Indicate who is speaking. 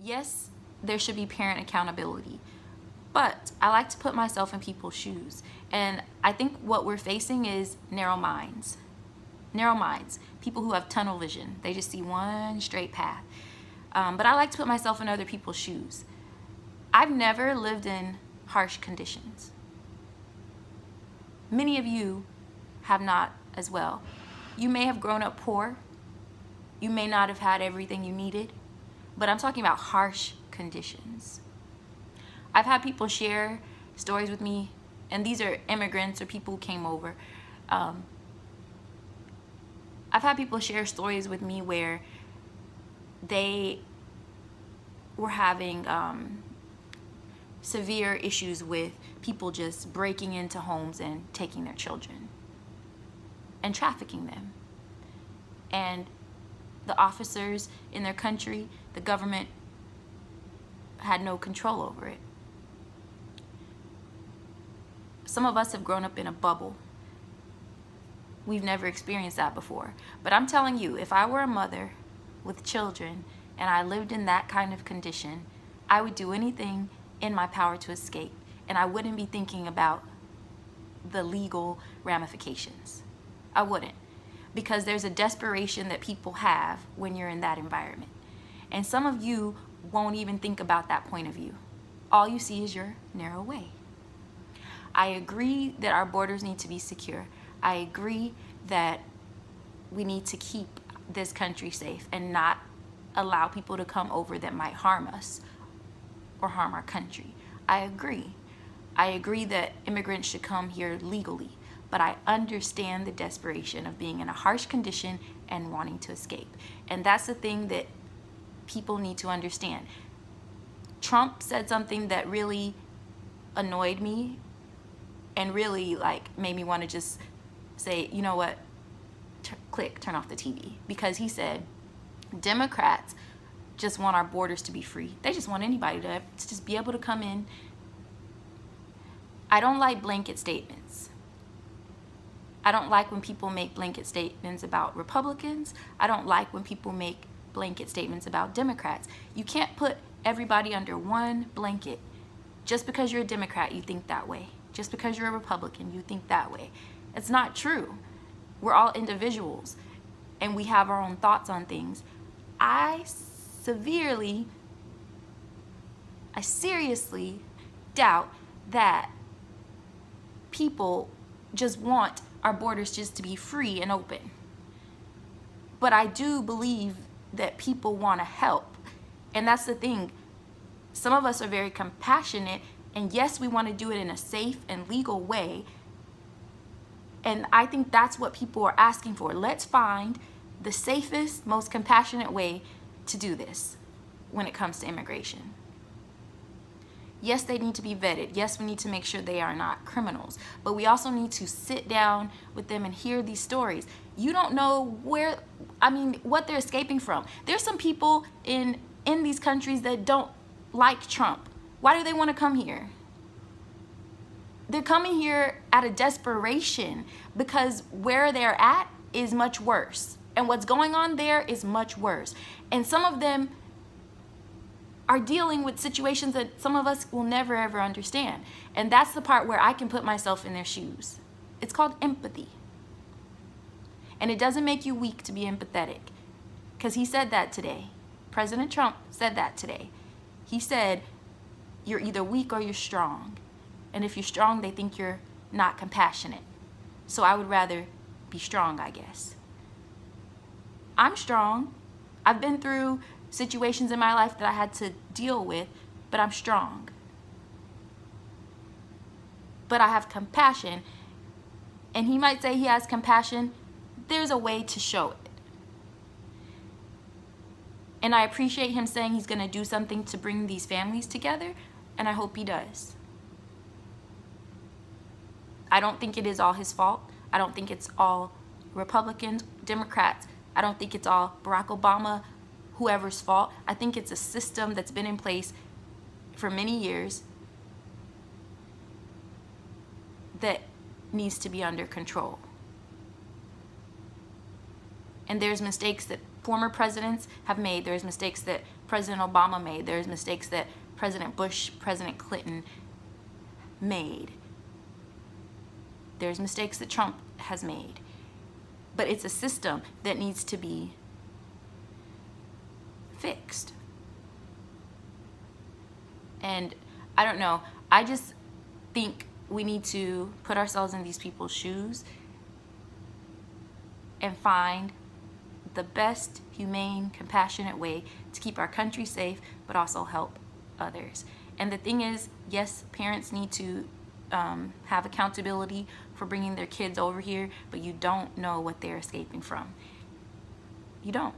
Speaker 1: Yes, there should be parent accountability, but I like to put myself in people's shoes. And I think what we're facing is narrow minds. Narrow minds, people who have tunnel vision. They just see one straight path. But I like to put myself in other people's shoes. I've never lived in harsh conditions. Many of you have not as well. You may have grown up poor. You may not have had everything you needed, but I'm talking about harsh conditions. I've had people share stories with me, and these are immigrants or people who came over. I've had people share stories with me where they were having severe issues with people just breaking into homes and taking their children and trafficking them. And the officers in their country, the government, had no control over it. Some of us have grown up in a bubble. We've never experienced that before. But I'm telling you, if I were a mother with children and I lived in that kind of condition, I would do anything in my power to escape, and I wouldn't be thinking about the legal ramifications. I wouldn't, because there's a desperation that people have when you're in that environment. And some of you won't even think about that point of view. All you see is your narrow way. I agree that our borders need to be secure. I agree that we need to keep this country safe and not allow people to come over that might harm us or harm our country. I agree. I agree that immigrants should come here legally, but I understand the desperation of being in a harsh condition and wanting to escape. And that's the thing that people need to understand. Trump said something that really annoyed me and really made me want to just say, you know what, turn off the TV. Because he said, Democrats just want our borders to be free. They just want anybody to just be able to come in. I don't like blanket statements. I don't like when people make blanket statements about Republicans. I don't like when people make blanket statements about Democrats. You can't put everybody under one blanket. Just because you're a Democrat, you think that way. Just because you're a Republican, you think that way. It's not true. We're all individuals, and we have our own thoughts on things. I seriously doubt that people just want our borders just to be free and open. But I do believe that people want to help. And that's the thing. Some of us are very compassionate, and yes, we want to do it in a safe and legal way. And I think that's what people are asking for. Let's find the safest, most compassionate way to do this when it comes to immigration. Yes, they need to be vetted. Yes, we need to make sure they are not criminals. But we also need to sit down with them and hear these stories. You don't know what they're escaping from. There's some people in these countries that don't like Trump. Why do they want to come here? They're coming here out of desperation because where they're at is much worse. And what's going on there is much worse. And some of them are dealing with situations that some of us will never ever understand. And that's the part where I can put myself in their shoes. It's called empathy. And it doesn't make you weak to be empathetic, because he said that today. President Trump said that today. He said, you're either weak or you're strong. And if you're strong, they think you're not compassionate. So I would rather be strong, I guess. I'm strong. I've been through situations in my life that I had to deal with, but I'm strong. But I have compassion. And he might say he has compassion. There's a way to show it. And I appreciate him saying he's going to do something to bring these families together, and I hope he does. I don't think it is all his fault. I don't think it's all Republicans, Democrats. I don't think it's all Barack Obama, whoever's fault. I think it's a system that's been in place for many years that needs to be under control. And there's mistakes that former presidents have made. There's mistakes that President Obama made. There's mistakes that President Bush, President Clinton made. There's mistakes that Trump has made. But it's a system that needs to be fixed. And I don't know. I just think we need to put ourselves in these people's shoes and find the best, humane, compassionate way to keep our country safe, but also help others. And the thing is, yes, parents need to have accountability for bringing their kids over here, but you don't know what they're escaping from. You don't.